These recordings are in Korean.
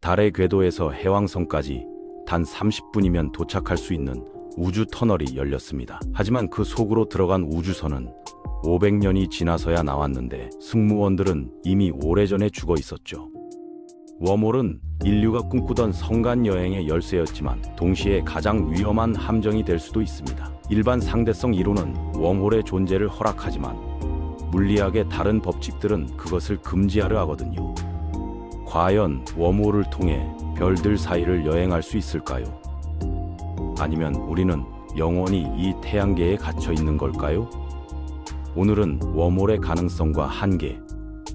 달의 궤도에서 해왕성까지 단 30분이면 도착할 수 있는 우주 터널이 열렸습니다. 하지만 그 속으로 들어간 우주선은 500년이 지나서야 나왔는데 승무원들은 이미 오래전에 죽어 있었죠. 웜홀은 인류가 꿈꾸던 성간 여행의 열쇠였지만 동시에 가장 위험한 함정이 될 수도 있습니다. 일반 상대성 이론은 웜홀의 존재를 허락하지만 물리학의 다른 법칙들은 그것을 금지하려 하거든요. 과연 웜홀을 통해 별들 사이를 여행할 수 있을까요? 아니면 우리는 영원히 이 태양계에 갇혀 있는 걸까요? 오늘은 웜홀의 가능성과 한계,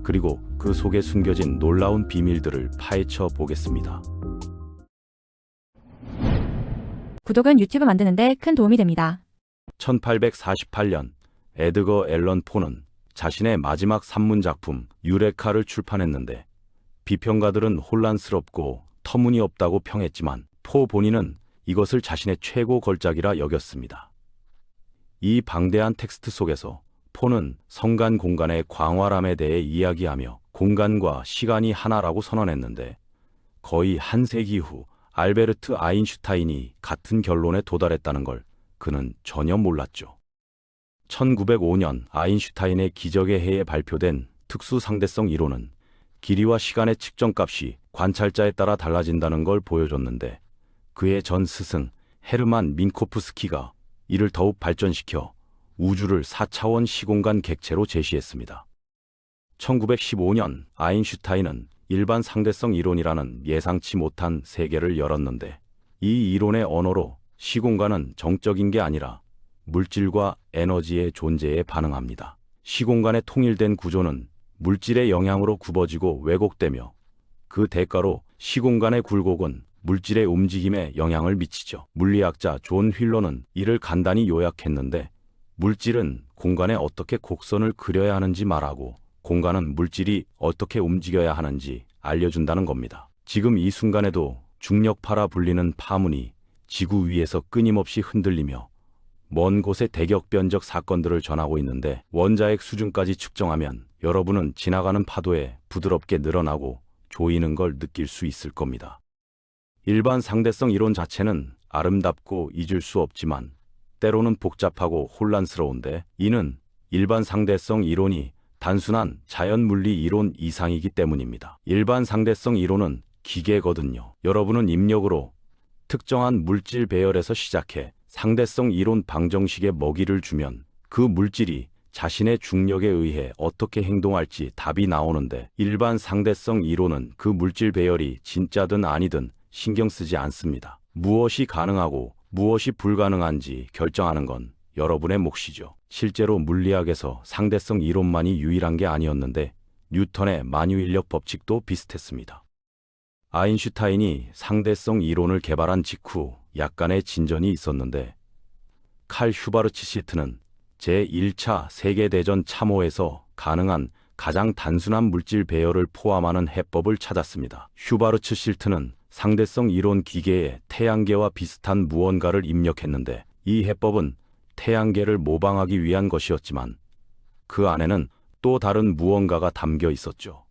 그리고 그 속에 숨겨진 놀라운 비밀들을 파헤쳐 보겠습니다. 구독은 유튜브 만드는데 큰 도움이 됩니다. 1848년 에드거 앨런 포는 자신의 마지막 산문 작품 유레카를 출판했는데 비평가들은 혼란스럽고 터무니없다고 평했지만 포 본인은 이것을 자신의 최고 걸작이라 여겼습니다. 이 방대한 텍스트 속에서 포는 성간 공간의 광활함에 대해 이야기하며 공간과 시간이 하나라고 선언했는데 거의 한 세기 후 알베르트 아인슈타인이 같은 결론에 도달했다는 걸 그는 전혀 몰랐죠. 1905년 아인슈타인의 기적의 해에 발표된 특수 상대성 이론은 길이와 시간의 측정값이 관찰자에 따라 달라진다는 걸 보여줬는데 그의 전 스승 헤르만 민코프스키가 이를 더욱 발전시켜 우주를 4차원 시공간 객체로 제시했습니다. 1915년 아인슈타인은 일반 상대성 이론이라는 예상치 못한 세계를 열었는데 이 이론의 언어로 시공간은 정적인 게 아니라 물질과 에너지의 존재에 반응합니다. 시공간의 통일된 구조는 물질의 영향으로 굽어지고 왜곡되며 그 대가로 시공간의 굴곡은 물질의 움직임에 영향을 미치죠. 물리학자 존 휠러는 이를 간단히 요약했는데 물질은 공간에 어떻게 곡선을 그려야 하는지 말하고 공간은 물질이 어떻게 움직여야 하는지 알려준다는 겁니다. 지금 이 순간에도 중력파라 불리는 파문이 지구 위에서 끊임없이 흔들리며 먼 곳의 대격변적 사건들을 전하고 있는데 원자핵 수준까지 측정하면 여러분은 지나가는 파도에 부드럽게 늘어나고 조이는 걸 느낄 수 있을 겁니다. 일반 상대성 이론 자체는 아름답고 잊을 수 없지만 때로는 복잡하고 혼란스러운데 이는 일반 상대성 이론이 단순한 자연물리 이론 이상이기 때문입니다. 일반 상대성 이론은 기계거든요. 여러분은 입력으로 특정한 물질 배열에서 시작해 상대성 이론 방정식에 먹이를 주면 그 물질이 자신의 중력에 의해 어떻게 행동할지 답이 나오는데 일반 상대성 이론은 그 물질 배열이 진짜든 아니든 신경 쓰지 않습니다. 무엇이 가능하고 무엇이 불가능한지 결정하는 건 여러분의 몫이죠. 실제로 물리학에서 상대성 이론만이 유일한 게 아니었는데 뉴턴의 만유인력 법칙도 비슷했습니다. 아인슈타인이 상대성 이론을 개발한 직후 약간의 진전이 있었는데 칼 휴바르츠 실트는 제1차 세계대전 참호에서 가능한 가장 단순한 물질 배열을 포함하는 해법을 찾았습니다. 휴바르츠 실트는 상대성 이론 기계에 태양계와 비슷한 무언가를 입력했는데 이 해법은 태양계를 모방하기 위한 것이었지만 그 안에는 또 다른 무언가가 담겨 있었죠.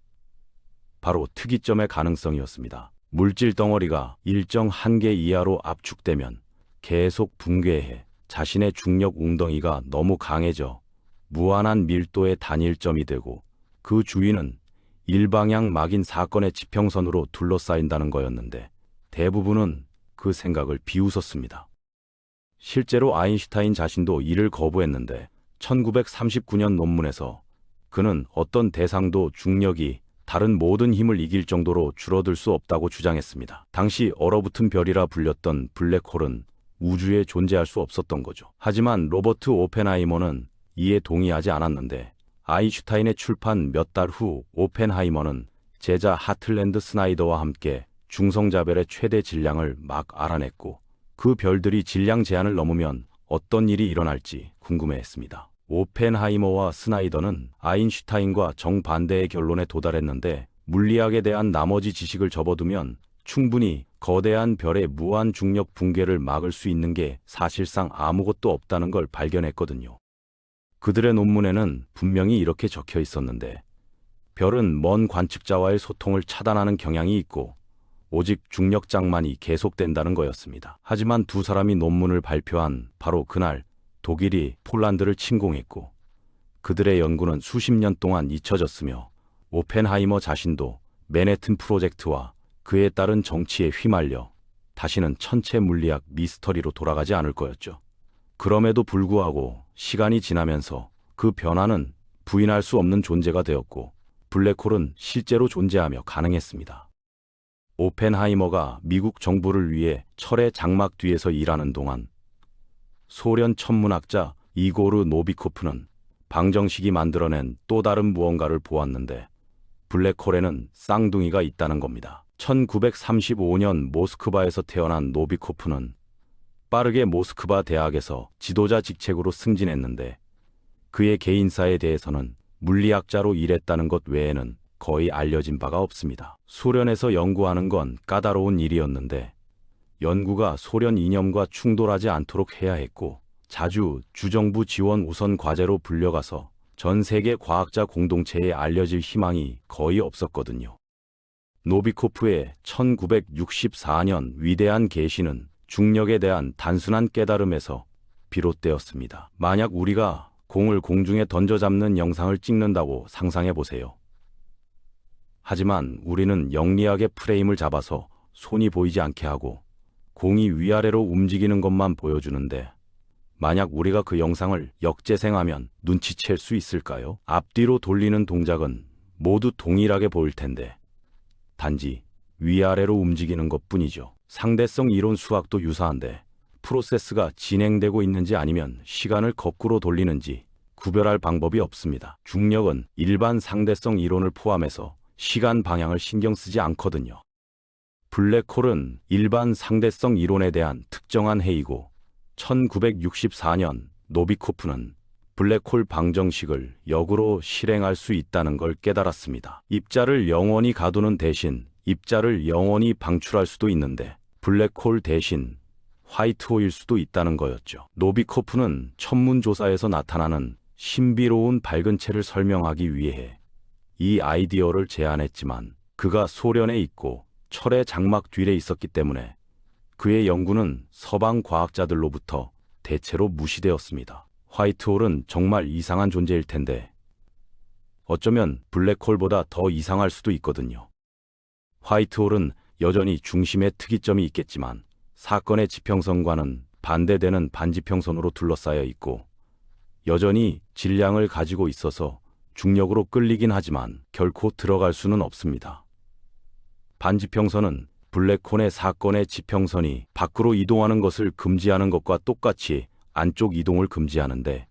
바로 특이점의 가능성이었습니다. 물질 덩어리가 일정 한계 이하로 압축되면 계속 붕괴해 자신의 중력 웅덩이가 너무 강해져 무한한 밀도의 단일점이 되고 그 주위는 일방향 막인 사건의 지평선으로 둘러싸인다는 거였는데 대부분은 그 생각을 비웃었습니다. 실제로 아인슈타인 자신도 이를 거부했는데 1939년 논문에서 그는 어떤 대상도 중력이 다른 모든 힘을 이길 정도로 줄어들 수 없다고 주장했습니다. 당시 얼어붙은 별이라 불렸던 블랙홀은 우주에 존재할 수 없었던 거죠. 하지만 로버트 오펜하이머는 이에 동의하지 않았는데 아인슈타인의 출판 몇 달 후 오펜하이머는 제자 하틀랜드 스나이더와 함께 중성자별의 최대 질량을 막 알아냈고 그 별들이 질량 제한을 넘으면 어떤 일이 일어날지 궁금해했습니다. 오펜하이머와 스나이더는 아인슈타인과 정반대의 결론에 도달했는데 물리학에 대한 나머지 지식을 접어두면 충분히 거대한 별의 무한 중력 붕괴를 막을 수 있는 게 사실상 아무것도 없다는 걸 발견했거든요. 그들의 논문에는 분명히 이렇게 적혀 있었는데 별은 먼 관측자와의 소통을 차단하는 경향이 있고 오직 중력장만이 계속된다는 거였습니다. 하지만 두 사람이 논문을 발표한 바로 그날 독일이 폴란드를 침공했고 그들의 연구는 수십 년 동안 잊혀졌으며 오펜하이머 자신도 맨해튼 프로젝트와 그에 따른 정치에 휘말려 다시는 천체 물리학 미스터리로 돌아가지 않을 거였죠. 그럼에도 불구하고 시간이 지나면서 그 변화는 부인할 수 없는 존재가 되었고 블랙홀은 실제로 존재하며 가능했습니다. 오펜하이머가 미국 정부를 위해 철의 장막 뒤에서 일하는 동안 소련 천문학자 이고르 노비코프는 방정식이 만들어낸 또 다른 무언가를 보았는데 블랙홀에는 쌍둥이가 있다는 겁니다. 1935년 모스크바에서 태어난 노비코프는 빠르게 모스크바 대학에서 지도자 직책으로 승진했는데 그의 개인사에 대해서는 물리학자로 일했다는 것 외에는 거의 알려진 바가 없습니다. 소련에서 연구하는 건 까다로운 일이었는데 연구가 소련 이념과 충돌하지 않도록 해야 했고 자주 주정부 지원 우선 과제로 불려가서 전 세계 과학자 공동체에 알려질 희망이 거의 없었거든요. 노비코프의 1964년 위대한 계시는 중력에 대한 단순한 깨달음에서 비롯되었습니다. 만약 우리가 공을 공중에 던져잡는 영상을 찍는다고 상상해 보세요. 하지만 우리는 영리하게 프레임을 잡아서 손이 보이지 않게 하고 공이 위아래로 움직이는 것만 보여주는데 만약 우리가 그 영상을 역재생하면 눈치챌 수 있을까요? 앞뒤로 돌리는 동작은 모두 동일하게 보일 텐데 단지 위아래로 움직이는 것뿐이죠. 상대성 이론 수학도 유사한데 프로세스가 진행되고 있는지 아니면 시간을 거꾸로 돌리는지 구별할 방법이 없습니다. 중력은 일반 상대성 이론을 포함해서 시간 방향을 신경 쓰지 않거든요. 블랙홀은 일반 상대성 이론에 대한 특정한 해이고 1964년 노비코프는 블랙홀 방정식을 역으로 실행할 수 있다는 걸 깨달았습니다. 입자를 영원히 가두는 대신 입자를 영원히 방출할 수도 있는데 블랙홀 대신 화이트홀일 수도 있다는 거였죠. 노비코프는 천문조사에서 나타나는 신비로운 밝은 체를 설명하기 위해 이 아이디어를 제안했지만 그가 소련에 있고 철의 장막 뒤에 있었기 때문에 그의 연구는 서방 과학자들로부터 대체로 무시되었습니다. 화이트홀은 정말 이상한 존재일 텐데 어쩌면 블랙홀보다 더 이상할 수도 있거든요. 화이트홀은 여전히 중심에 특이점이 있겠지만 사건의 지평선과는 반대되는 반지평선으로 둘러싸여 있고 여전히 질량을 가지고 있어서 중력으로 끌리긴 하지만 결코 들어갈 수는 없습니다. 반지평선은 블랙홀의 사건의 지평선이 밖으로 이동하는 것을 금지하는 것과 똑같이 안쪽 이동을 금지하는데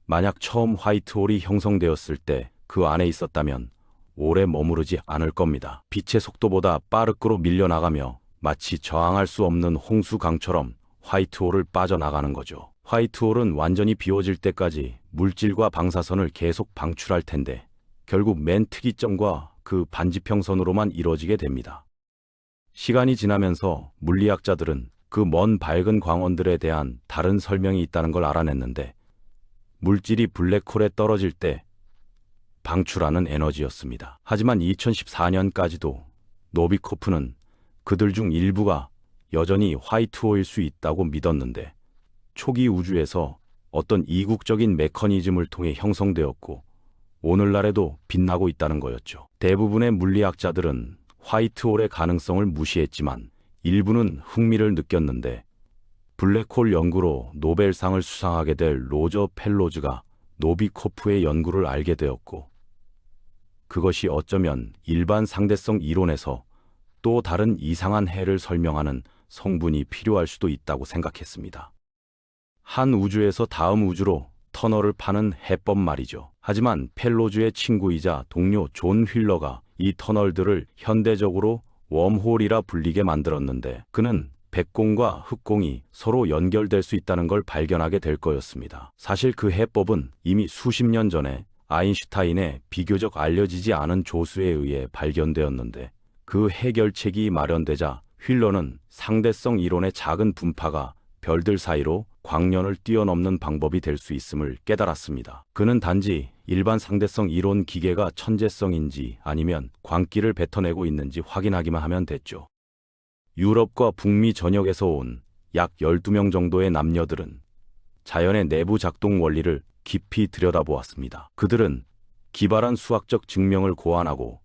만약 처음 화이트홀이 형성되었을 때 그 안에 있었다면 오래 머무르지 않을 겁니다. 빛의 속도보다 빠르게 밀려나가며 마치 저항할 수 없는 홍수강처럼 화이트홀을 빠져나가는 거죠. 화이트홀은 완전히 비워질 때까지 물질과 방사선을 계속 방출할 텐데 결국 맨 특이점과 그 반지평선으로만 이루어지게 됩니다. 시간이 지나면서 물리학자들은 그 먼 밝은 광원들에 대한 다른 설명이 있다는 걸 알아냈는데 물질이 블랙홀에 떨어질 때 방출하는 에너지였습니다. 하지만 2014년까지도 노비코프는 그들 중 일부가 여전히 화이트홀일 수 있다고 믿었는데 초기 우주에서 어떤 이국적인 메커니즘을 통해 형성되었고 오늘날에도 빛나고 있다는 거였죠. 대부분의 물리학자들은 화이트홀의 가능성을 무시했지만 일부는 흥미를 느꼈는데 블랙홀 연구로 노벨상을 수상하게 될 로저 펠로즈가 노비코프의 연구를 알게 되었고 그것이 어쩌면 일반 상대성 이론에서 또 다른 이상한 해를 설명하는 성분이 필요할 수도 있다고 생각했습니다. 한 우주에서 다음 우주로 터널을 파는 해법 말이죠. 하지만 펠로즈의 친구이자 동료 존 휠러가 이 터널들을 현대적으로 웜홀이라 불리게 만들었는데 그는 백공과 흑공이 서로 연결될 수 있다는 걸 발견하게 될 거였습니다. 사실 그 해법은 이미 수십 년 전에 아인슈타인의 비교적 알려지지 않은 조수에 의해 발견되었는데 그 해결책이 마련되자 휠러는 상대성 이론의 작은 분파가 별들 사이로 광년을 뛰어넘는 방법이 될 수 있음을 깨달았습니다. 그는 단지 일반 상대성 이론 기계가 천재성인지 아니면 광기를 뱉어내고 있는지 확인하기만 하면 됐죠. 유럽과 북미 전역에서 온 약 12명 정도의 남녀들은 자연의 내부 작동 원리를 깊이 들여다보았습니다. 그들은 기발한 수학적 증명을 고안하고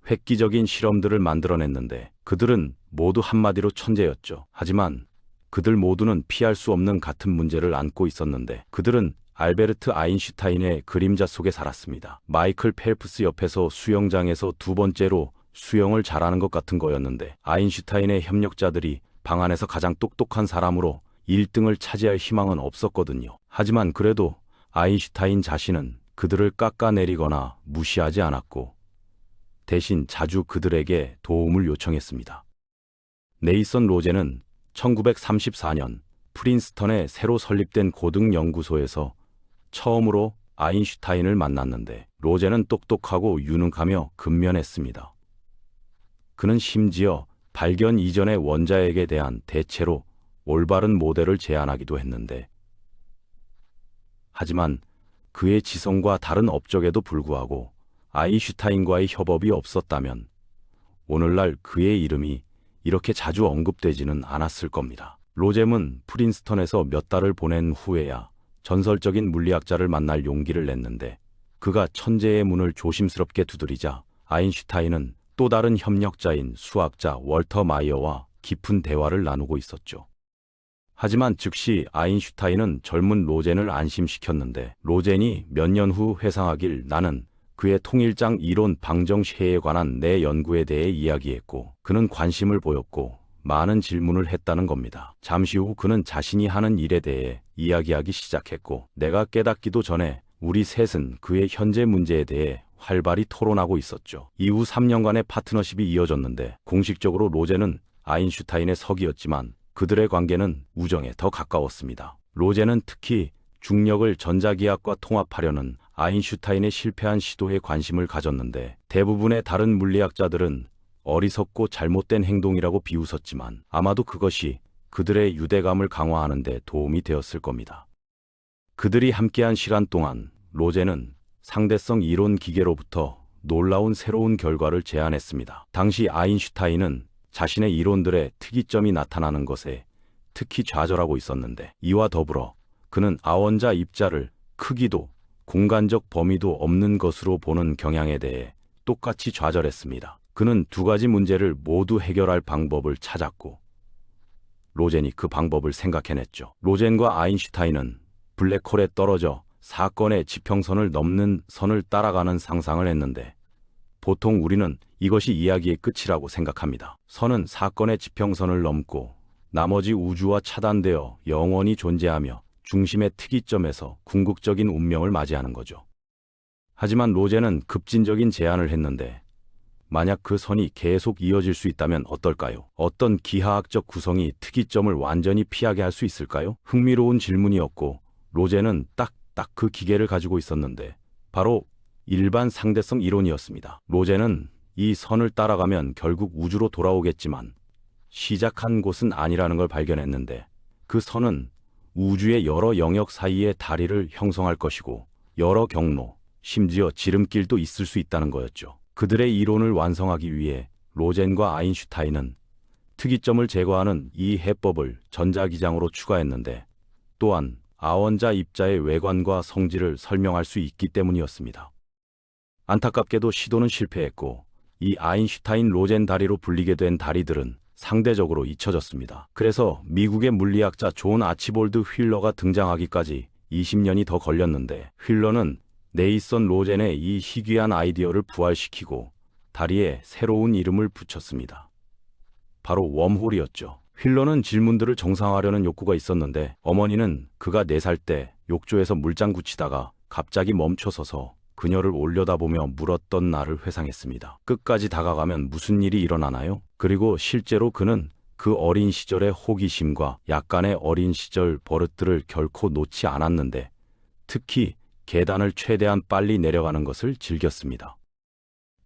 획기적인 실험들을 만들어냈는데 그들은 모두 한마디로 천재였죠. 하지만 그들 모두는 피할 수 없는 같은 문제를 안고 있었는데 그들은 알베르트 아인슈타인의 그림자 속에 살았습니다. 마이클 펠프스 옆에서 수영장에서 두 번째로 수영을 잘하는 것 같은 거였는데 아인슈타인의 협력자들이 방 안에서 가장 똑똑한 사람으로 1등을 차지할 희망은 없었거든요. 하지만 그래도 아인슈타인 자신은 그들을 깎아내리거나 무시하지 않았고 대신 자주 그들에게 도움을 요청했습니다. 네이선 로제는 1934년 프린스턴에 새로 설립된 고등연구소에서 처음으로 아인슈타인을 만났는데 로제는 똑똑하고 유능하며 근면했습니다. 그는 심지어 발견 이전의 원자핵에 대한 대체로 올바른 모델을 제안하기도 했는데 하지만 그의 지성과 다른 업적에도 불구하고 아인슈타인과의 협업이 없었다면 오늘날 그의 이름이 이렇게 자주 언급되지는 않았을 겁니다. 로제는 프린스턴에서 몇 달을 보낸 후에야 전설적인 물리학자를 만날 용기를 냈는데 그가 천재의 문을 조심스럽게 두드리자 아인슈타인은 또 다른 협력자인 수학자 월터 마이어와 깊은 대화를 나누고 있었죠. 하지만 즉시 아인슈타인은 젊은 로젠을 안심시켰는데 로젠이 몇 년 후 회상하길 나는 그의 통일장 이론 방정시해에 관한 내 연구에 대해 이야기했고 그는 관심을 보였고 많은 질문을 했다는 겁니다. 잠시 후 그는 자신이 하는 일에 대해 이야기하기 시작했고 내가 깨닫기도 전에 우리 셋은 그의 현재 문제에 대해 활발히 토론하고 있었죠. 이후 3년간의 파트너십이 이어졌는데 공식적으로 로제는 아인슈타인의 석이었지만 그들의 관계는 우정에 더 가까웠습니다. 로제는 특히 중력을 전자기학과 통합하려는 아인슈타인의 실패한 시도에 관심을 가졌는데 대부분의 다른 물리학자들은 어리석고 잘못된 행동이라고 비웃었지만 아마도 그것이 그들의 유대감을 강화하는 데 도움이 되었을 겁니다. 그들이 함께한 시간 동안 로제는 상대성 이론 기계로부터 놀라운 새로운 결과를 제안했습니다. 당시 아인슈타인은 자신의 이론들의 특이점이 나타나는 것에 특히 좌절하고 있었는데 이와 더불어 그는 아원자 입자를 크기도 공간적 범위도 없는 것으로 보는 경향에 대해 똑같이 좌절했습니다. 그는 두 가지 문제를 모두 해결할 방법을 찾았고 로젠이 그 방법을 생각해냈죠. 로젠과 아인슈타인은 블랙홀에 떨어져 사건의 지평선을 넘는 선을 따라가는 상상을 했는데 보통 우리는 이것이 이야기의 끝이라고 생각합니다. 선은 사건의 지평선을 넘고 나머지 우주와 차단되어 영원히 존재하며 중심의 특이점에서 궁극적인 운명을 맞이하는 거죠. 하지만 로제는 급진적인 제안을 했는데 만약 그 선이 계속 이어질 수 있다면 어떨까요? 어떤 기하학적 구성이 특이점을 완전히 피하게 할 수 있을까요? 흥미로운 질문이었고 로제는 딱 그 기계를 가지고 있었는데 바로 일반 상대성 이론이었습니다. 로제는 이 선을 따라가면 결국 우주로 돌아오겠지만 시작한 곳은 아니라는 걸 발견했는데 그 선은 우주의 여러 영역 사이의 다리를 형성할 것이고 여러 경로, 심지어 지름길도 있을 수 있다는 거였죠. 그들의 이론을 완성하기 위해 로젠과 아인슈타인은 특이점을 제거하는 이 해법을 전자기장으로 추가했는데 또한 아원자 입자의 외관과 성질을 설명할 수 있기 때문이었습니다. 안타깝게도 시도는 실패했고 이 아인슈타인 로젠 다리로 불리게 된 다리들은 상대적으로 잊혀졌습니다. 그래서 미국의 물리학자 존 아치볼드 휠러가 등장하기까지 20년이 더 걸렸는데 휠러는 네이선 로젠의 이 희귀한 아이디어를 부활시키고 다리에 새로운 이름을 붙였습니다. 바로 웜홀이었죠. 휠러는 질문들을 정상화하려는 욕구가 있었는데 어머니는 그가 4살 때 욕조에서 물장구 치다가 갑자기 멈춰서서 그녀를 올려다보며 물었던 날을 회상했습니다. 끝까지 다가가면 무슨 일이 일어나나요? 그리고 실제로 그는 그 어린 시절의 호기심과 약간의 어린 시절 버릇들을 결코 놓지 않았는데 특히 계단을 최대한 빨리 내려가는 것을 즐겼습니다.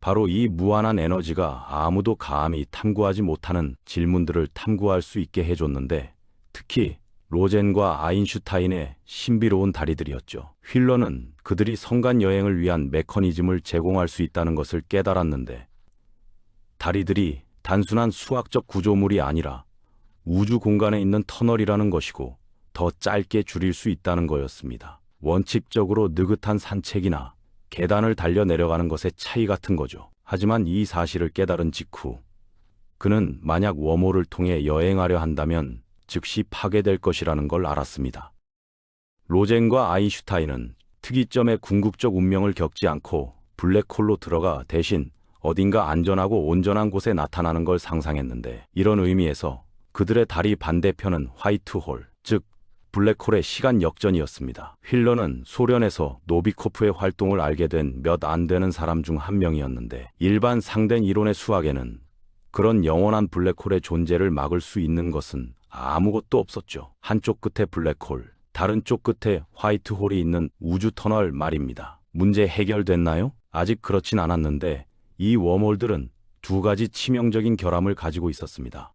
바로 이 무한한 에너지가 아무도 감히 탐구하지 못하는 질문들을 탐구할 수 있게 해줬는데 특히 로젠과 아인슈타인의 신비로운 다리들이었죠. 휠러는 그들이 성간 여행을 위한 메커니즘을 제공할 수 있다는 것을 깨달았는데 다리들이 단순한 수학적 구조물이 아니라 우주 공간에 있는 터널이라는 것이고 더 짧게 줄일 수 있다는 거였습니다. 원칙적으로 느긋한 산책이나 계단을 달려 내려가는 것의 차이 같은 거죠. 하지만 이 사실을 깨달은 직후 그는 만약 웜홀을 통해 여행하려 한다면 즉시 파괴될 것이라는 걸 알았습니다. 로젠과 아인슈타인은 특이점의 궁극적 운명을 겪지 않고 블랙홀로 들어가 대신 어딘가 안전하고 온전한 곳에 나타나는 걸 상상했는데, 이런 의미에서 그들의 다리 반대편은 화이트홀, 즉 블랙홀의 시간 역전이었습니다. 휠러는 소련에서 노비코프의 활동을 알게 된 몇 안 되는 사람 중 한 명이었는데, 일반 상대 이론의 수학에는 그런 영원한 블랙홀의 존재를 막을 수 있는 것은 아무것도 없었죠. 한쪽 끝에 블랙홀, 다른 쪽 끝에 화이트홀이 있는 우주 터널 말입니다. 문제 해결됐나요? 아직 그렇진 않았는데 이 웜홀들은 두 가지 치명적인 결함을 가지고 있었습니다.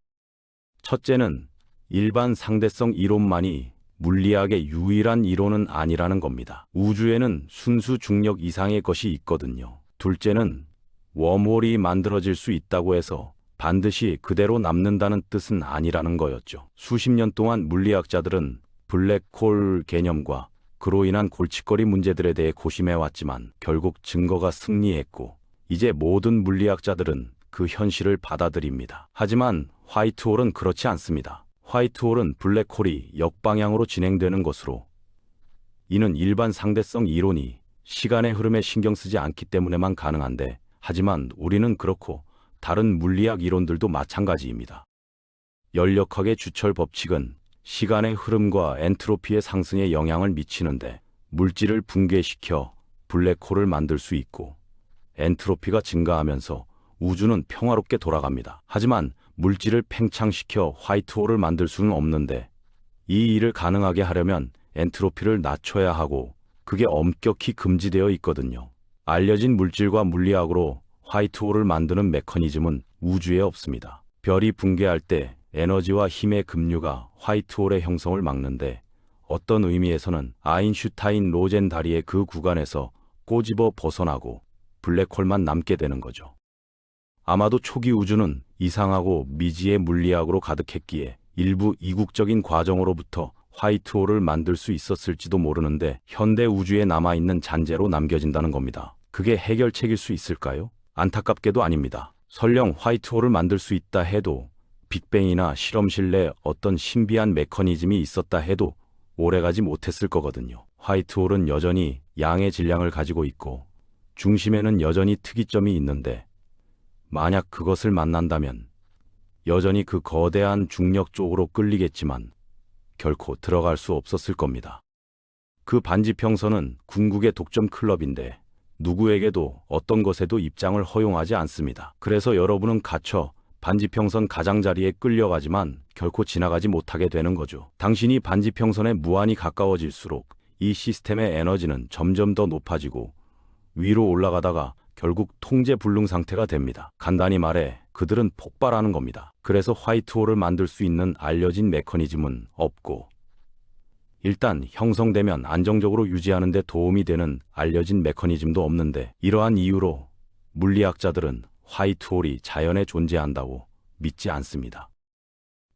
첫째는 일반 상대성 이론만이 물리학의 유일한 이론은 아니라는 겁니다. 우주에는 순수 중력 이상의 것이 있거든요. 둘째는 웜홀이 만들어질 수 있다고 해서 반드시 그대로 남는다는 뜻은 아니라는 거였죠. 수십 년 동안 물리학자들은 블랙홀 개념과 그로 인한 골칫거리 문제들에 대해 고심해왔지만 결국 증거가 승리했고 이제 모든 물리학자들은 그 현실을 받아들입니다. 하지만 화이트홀은 그렇지 않습니다. 화이트홀은 블랙홀이 역방향으로 진행되는 것으로, 이는 일반 상대성 이론이 시간의 흐름에 신경 쓰지 않기 때문에만 가능한데, 하지만 우리는 그렇고 다른 물리학 이론들도 마찬가지입니다. 열역학의 주철 법칙은 시간의 흐름과 엔트로피의 상승에 영향을 미치는데, 물질을 붕괴시켜 블랙홀을 만들 수 있고 엔트로피가 증가하면서 우주는 평화롭게 돌아갑니다. 하지만 물질을 팽창시켜 화이트홀을 만들 수는 없는데, 이 일을 가능하게 하려면 엔트로피를 낮춰야 하고 그게 엄격히 금지되어 있거든요. 알려진 물질과 물리학으로 화이트홀을 만드는 메커니즘은 우주에 없습니다. 별이 붕괴할 때 에너지와 힘의 급류가 화이트홀의 형성을 막는데, 어떤 의미에서는 아인슈타인 로젠 다리의 그 구간에서 꼬집어 벗어나고 블랙홀만 남게 되는 거죠. 아마도 초기 우주는 이상하고 미지의 물리학으로 가득했기에 일부 이국적인 과정으로부터 화이트홀을 만들 수 있었을지도 모르는데, 현대 우주에 남아있는 잔재로 남겨진다는 겁니다. 그게 해결책일 수 있을까요? 안타깝게도 아닙니다. 설령 화이트홀을 만들 수 있다 해도, 빅뱅이나 실험실 내 어떤 신비한 메커니즘이 있었다 해도 오래가지 못했을 거거든요. 화이트홀은 여전히 양의 질량을 가지고 있고 중심에는 여전히 특이점이 있는데, 만약 그것을 만난다면 여전히 그 거대한 중력 쪽으로 끌리겠지만 결코 들어갈 수 없었을 겁니다. 그 반지평선은 궁극의 독점 클럽인데 누구에게도 어떤 것에도 입장을 허용하지 않습니다. 그래서 여러분은 갇혀 반지평선 가장자리에 끌려가지만 결코 지나가지 못하게 되는 거죠. 당신이 반지평선에 무한히 가까워질수록 이 시스템의 에너지는 점점 더 높아지고 위로 올라가다가 결국 통제 불능 상태가 됩니다. 간단히 말해 그들은 폭발하는 겁니다. 그래서 화이트홀을 만들 수 있는 알려진 메커니즘은 없고, 일단 형성되면 안정적으로 유지하는 데 도움이 되는 알려진 메커니즘도 없는데, 이러한 이유로 물리학자들은 화이트홀이 자연에 존재한다고 믿지 않습니다.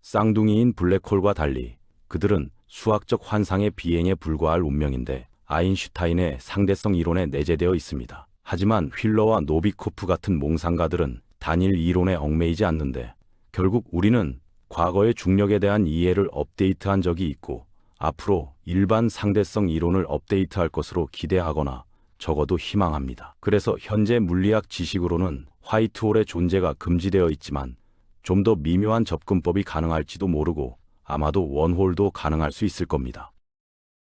쌍둥이인 블랙홀과 달리 그들은 수학적 환상의 비행에 불과할 운명인데 아인슈타인의 상대성 이론에 내재되어 있습니다. 하지만 휠러와 노비코프 같은 몽상가들은 단일 이론에 얽매이지 않는데, 결국 우리는 과거의 중력에 대한 이해를 업데이트한 적이 있고 앞으로 일반 상대성 이론을 업데이트할 것으로 기대하거나 적어도 희망합니다. 그래서 현재 물리학 지식으로는 화이트홀의 존재가 금지되어 있지만 좀 더 미묘한 접근법이 가능할지도 모르고 아마도 원홀도 가능할 수 있을 겁니다.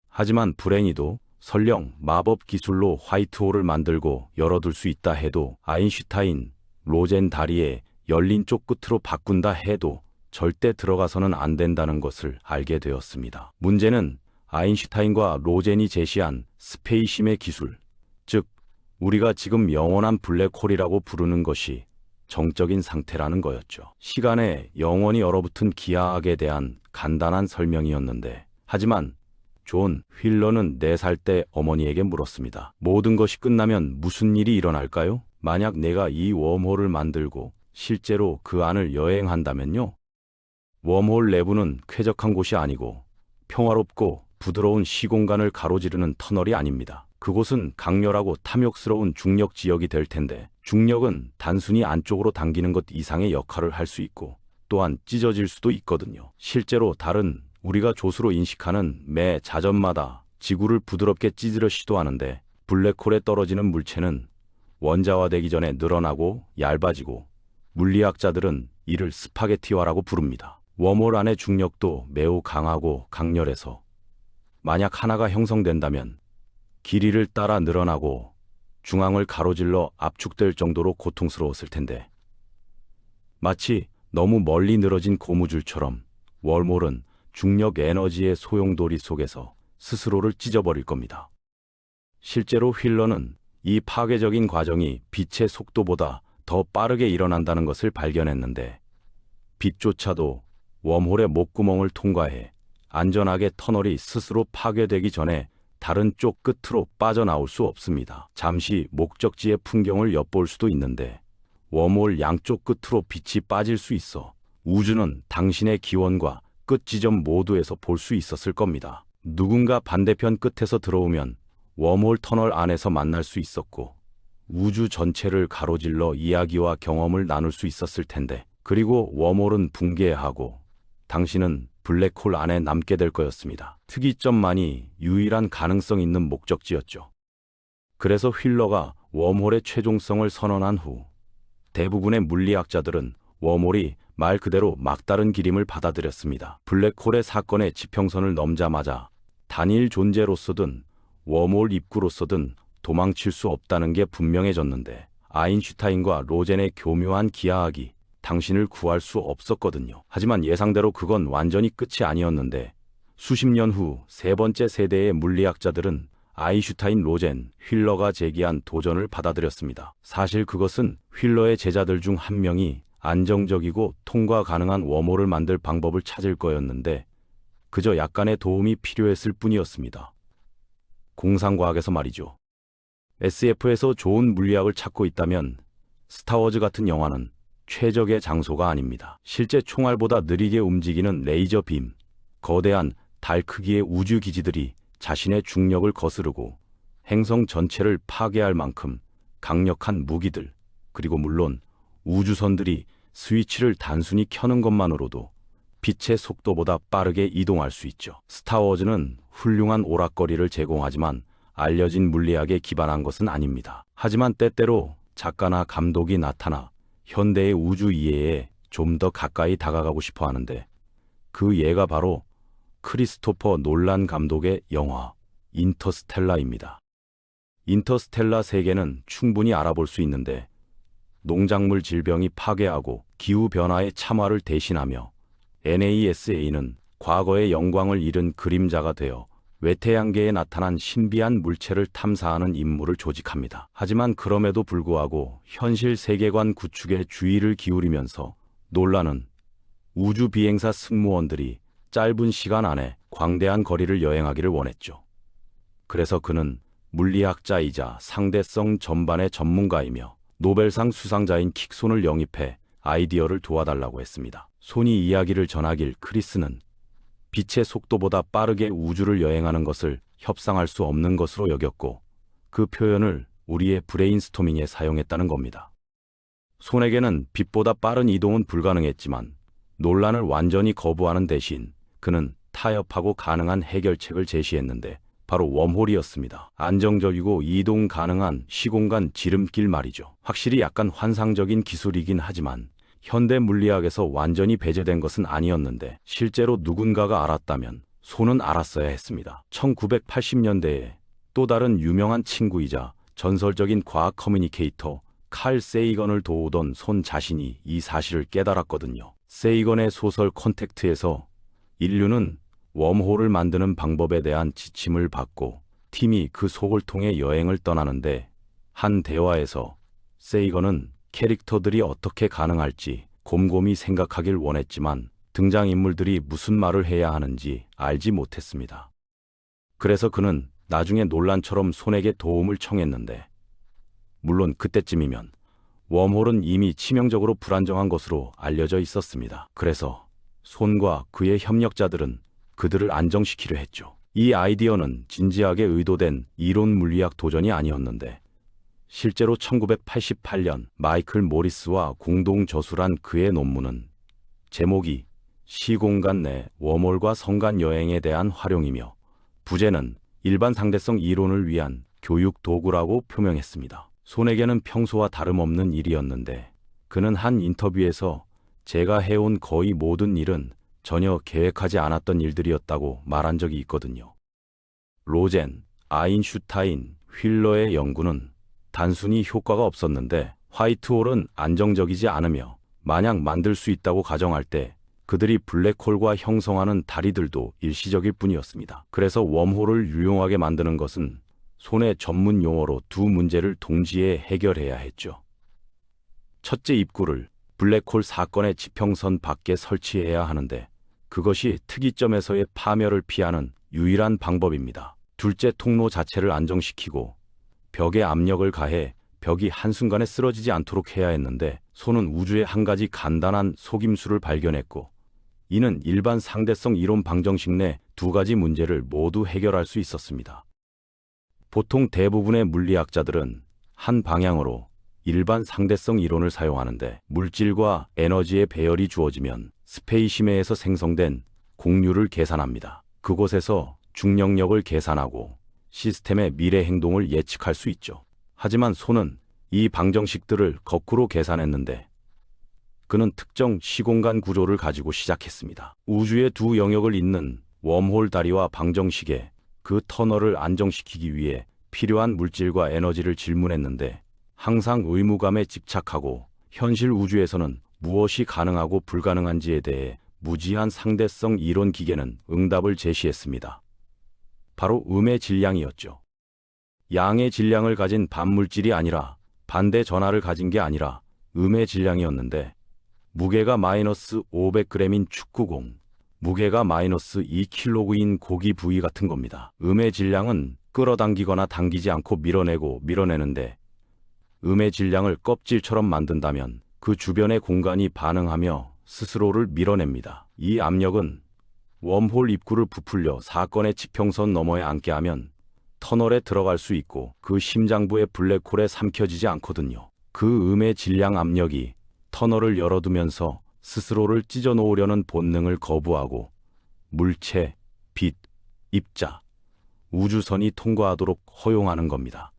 하지만 불행히도 설령 마법 기술로 화이트홀을 만들고 열어둘 수 있다 해도, 아인슈타인, 로젠 다리의 열린 쪽 끝으로 바꾼다 해도 절대 들어가서는 안 된다는 것을 알게 되었습니다. 문제는 아인슈타인과 로젠이 제시한 스페이심의 기술, 즉 우리가 지금 영원한 블랙홀이라고 부르는 것이 정적인 상태라는 거였죠. 시간에 영원히 얼어붙은 기하학에 대한 간단한 설명이었는데, 하지만 존 휠러는 4살 때 어머니에게 물었습니다. 모든 것이 끝나면 무슨 일이 일어날까요? 만약 내가 이 웜홀을 만들고 실제로 그 안을 여행한다면요. 웜홀 내부는 쾌적한 곳이 아니고 평화롭고 부드러운 시공간을 가로지르는 터널이 아닙니다. 그곳은 강렬하고 탐욕스러운 중력 지역이 될 텐데, 중력은 단순히 안쪽으로 당기는 것 이상의 역할을 할 수 있고 또한 찢어질 수도 있거든요. 실제로 달은 우리가 조수로 인식하는 매 자전마다 지구를 부드럽게 찢으려 시도하는데, 블랙홀에 떨어지는 물체는 원자화되기 전에 늘어나고 얇아지고 물리학자들은 이를 스파게티화라고 부릅니다. 웜홀 안의 중력도 매우 강하고 강렬해서 만약 하나가 형성된다면 길이를 따라 늘어나고 중앙을 가로질러 압축될 정도로 고통스러웠을 텐데, 마치 너무 멀리 늘어진 고무줄처럼 웜홀은 중력 에너지의 소용돌이 속에서 스스로를 찢어버릴 겁니다. 실제로 휠러는 이 파괴적인 과정이 빛의 속도보다 더 빠르게 일어난다는 것을 발견했는데, 빛조차도 웜홀의 목구멍을 통과해 안전하게 터널이 스스로 파괴되기 전에 다른 쪽 끝으로 빠져나올 수 없습니다. 잠시 목적지의 풍경을 엿볼 수도 있는데, 웜홀 양쪽 끝으로 빛이 빠질 수 있어 우주는 당신의 기원과 끝 지점 모두에서 볼 수 있었을 겁니다. 누군가 반대편 끝에서 들어오면 웜홀 터널 안에서 만날 수 있었고, 우주 전체를 가로질러 이야기와 경험을 나눌 수 있었을 텐데, 그리고 웜홀은 붕괴하고 당신은 블랙홀 안에 남게 될 거였습니다. 특이점만이 유일한 가능성 있는 목적지였죠. 그래서 휠러가 웜홀의 최종성을 선언한 후 대부분의 물리학자들은 웜홀이 말 그대로 막다른 길임을 받아들였습니다. 블랙홀의 사건의 지평선을 넘자마자 단일 존재로서든 웜홀 입구로서든 도망칠 수 없다는 게 분명해졌는데, 아인슈타인과 로젠의 교묘한 기하학이 당신을 구할 수 없었거든요. 하지만 예상대로 그건 완전히 끝이 아니었는데, 수십 년 후 세 번째 세대의 물리학자들은 아인슈타인, 로젠, 휠러가 제기한 도전을 받아들였습니다. 사실 그것은 휠러의 제자들 중 한 명이 안정적이고 통과 가능한 웜홀을 만들 방법을 찾을 거였는데, 그저 약간의 도움이 필요했을 뿐이었습니다. 공상과학에서 말이죠. SF에서 좋은 물리학을 찾고 있다면 스타워즈 같은 영화는 최적의 장소가 아닙니다. 실제 총알보다 느리게 움직이는 레이저 빔, 거대한 달 크기의 우주 기지들이 자신의 중력을 거스르고 행성 전체를 파괴할 만큼 강력한 무기들, 그리고 물론 우주선들이 스위치를 단순히 켜는 것만으로도 빛의 속도보다 빠르게 이동할 수 있죠. 스타워즈는 훌륭한 오락거리를 제공하지만 알려진 물리학에 기반한 것은 아닙니다. 하지만 때때로 작가나 감독이 나타나 현대의 우주 이해에 좀 더 가까이 다가가고 싶어 하는데, 그 예가 바로 크리스토퍼 놀란 감독의 영화 인터스텔라입니다. 인터스텔라 세계는 충분히 알아볼 수 있는데, 농작물 질병이 파괴하고 기후변화의 참화를 대신하며 NASA는 과거의 영광을 잃은 그림자가 되어 외태양계에 나타난 신비한 물체를 탐사하는 임무를 조직합니다. 하지만 그럼에도 불구하고 현실 세계관 구축에 주의를 기울이면서 놀라는 우주 비행사 승무원들이 짧은 시간 안에 광대한 거리를 여행하기를 원했죠. 그래서 그는 물리학자이자 상대성 전반의 전문가이며 노벨상 수상자인 킥손을 영입해 아이디어를 도와달라고 했습니다. 손이 이야기를 전하길 크리스는 빛의 속도보다 빠르게 우주를 여행하는 것을 협상할 수 없는 것으로 여겼고, 그 표현을 우리의 브레인스토밍에 사용했다는 겁니다. 손에게는 빛보다 빠른 이동은 불가능했지만 논란을 완전히 거부하는 대신 그는 타협하고 가능한 해결책을 제시했는데, 바로 웜홀이었습니다. 안정적이고 이동 가능한 시공간 지름길 말이죠. 확실히 약간 환상적인 기술이긴 하지만 현대 물리학에서 완전히 배제된 것은 아니었는데, 실제로 누군가가 알았다면 손은 알았어야 했습니다. 1980년대에 또 다른 유명한 친구이자 전설적인 과학 커뮤니케이터 칼 세이건을 도우던 손 자신이 이 사실을 깨달았거든요. 세이건의 소설 컨택트에서 인류는 웜홀을 만드는 방법에 대한 지침을 받고 팀이 그 속을 통해 여행을 떠나는데, 한 대화에서 세이건은 캐릭터들이 어떻게 가능할지 곰곰이 생각하길 원했지만 등장인물들이 무슨 말을 해야 하는지 알지 못했습니다. 그래서 그는 나중에 논란처럼 손에게 도움을 청했는데, 물론 그때쯤이면 웜홀은 이미 치명적으로 불안정한 것으로 알려져 있었습니다. 그래서 손과 그의 협력자들은 그들을 안정시키려 했죠. 이 아이디어는 진지하게 의도된 이론 물리학 도전이 아니었는데 실제로 1988년 마이클 모리스와 공동 저술한 그의 논문은 제목이 시공간 내 웜홀과 성간 여행에 대한 활용이며 부제는 일반 상대성 이론을 위한 교육 도구라고 표명했습니다. 손에게는 평소와 다름없는 일이었는데 그는 한 인터뷰에서 제가 해온 거의 모든 일은 전혀 계획하지 않았던 일들이었다고 말한 적이 있거든요. 로젠, 아인슈타인, 휠러의 연구는 단순히 효과가 없었는데 화이트홀은 안정적이지 않으며 만약 만들 수 있다고 가정할 때 그들이 블랙홀과 형성하는 다리들도 일시적일 뿐이었습니다. 그래서 웜홀을 유용하게 만드는 것은 손의 전문 용어로 두 문제를 동시에 해결해야 했죠. 첫째, 입구를 블랙홀 사건의 지평선 밖에 설치해야 하는데 그것이 특이점에서의 파멸을 피하는 유일한 방법입니다. 둘째, 통로 자체를 안정시키고 벽에 압력을 가해 벽이 한순간에 쓰러지지 않도록 해야 했는데 손은 우주의 한 가지 간단한 속임수를 발견했고 이는 일반 상대성 이론 방정식 내 두 가지 문제를 모두 해결할 수 있었습니다. 보통 대부분의 물리학자들은 한 방향으로 일반 상대성 이론을 사용하는데 물질과 에너지의 배열이 주어지면 스페이시메에서 생성된 공률을 계산합니다. 그곳에서 중력력을 계산하고 시스템의 미래 행동을 예측할 수 있죠. 하지만 손은 이 방정식들을 거꾸로 계산했는데 그는 특정 시공간 구조를 가지고 시작했습니다. 우주의 두 영역을 잇는 웜홀 다리와 방정식에 그 터널을 안정시키기 위해 필요한 물질과 에너지를 질문했는데 항상 의무감에 집착하고 현실 우주에서는 무엇이 가능하고 불가능한지에 대해 무지한 상대성 이론 기계는 응답을 제시했습니다. 바로 음의 질량이었죠. 양의 질량을 가진 반물질이 아니라 반대 전하를 가진 게 아니라 음의 질량이었는데 무게가 마이너스 500g인 축구공, 무게가 마이너스 2kg인 고기 부위 같은 겁니다. 음의 질량은 끌어당기거나 당기지 않고 밀어내는데 음의 질량을 껍질처럼 만든다면 그 주변의 공간이 반응하며 스스로를 밀어냅니다. 이 압력은 웜홀 입구를 부풀려 사건의 지평선 너머에 앉게 하면 터널에 들어갈 수 있고 그 심장부의 블랙홀에 삼켜지지 않거든요. 그 음의 질량 압력이 터널을 열어두면서 스스로를 찢어놓으려는 본능을 거부하고 물체, 빛, 입자, 우주선이 통과하도록 허용하는 겁니다.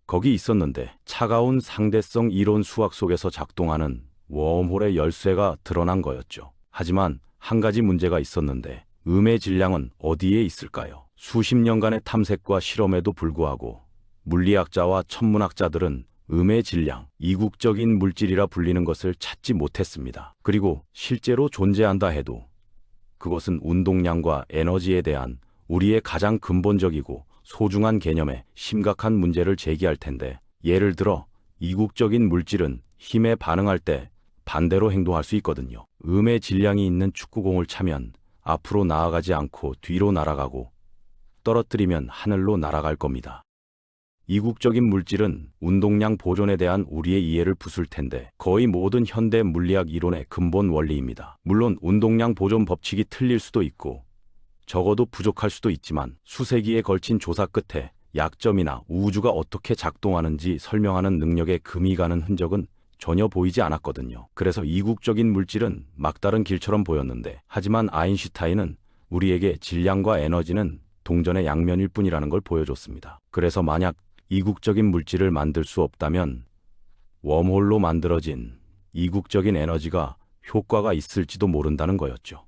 거기 있었는데 차가운 상대성 이론 수학 속에서 작동하는 웜홀의 열쇠가 드러난 거였죠. 하지만 한 가지 문제가 있었는데 음의 질량은 어디에 있을까요? 수십 년간의 탐색과 실험에도 불구하고 물리학자와 천문학자들은 음의 질량, 이국적인 물질이라 불리는 것을 찾지 못했습니다. 그리고 실제로 존재한다 해도 그것은 운동량과 에너지에 대한 우리의 가장 근본적이고 소중한 개념에 심각한 문제를 제기할 텐데 예를 들어 이국적인 물질은 힘에 반응할 때 반대로 행동할 수 있거든요. 음의 질량이 있는 축구공을 차면 앞으로 나아가지 않고 뒤로 날아가고 떨어뜨리면 하늘로 날아갈 겁니다. 이국적인 물질은 운동량 보존에 대한 우리의 이해를 부술 텐데 거의 모든 현대 물리학 이론의 근본 원리입니다. 물론 운동량 보존 법칙이 틀릴 수도 있고 적어도 부족할 수도 있지만 수세기에 걸친 조사 끝에 약점이나 우주가 어떻게 작동하는지 설명하는 능력에 금이 가는 흔적은 전혀 보이지 않았거든요. 그래서 이국적인 물질은 막다른 길처럼 보였는데 하지만 아인슈타인은 우리에게 질량과 에너지는 동전의 양면일 뿐이라는 걸 보여줬습니다. 그래서 만약 이국적인 물질을 만들 수 없다면 웜홀로 만들어진 이국적인 에너지가 효과가 있을지도 모른다는 거였죠.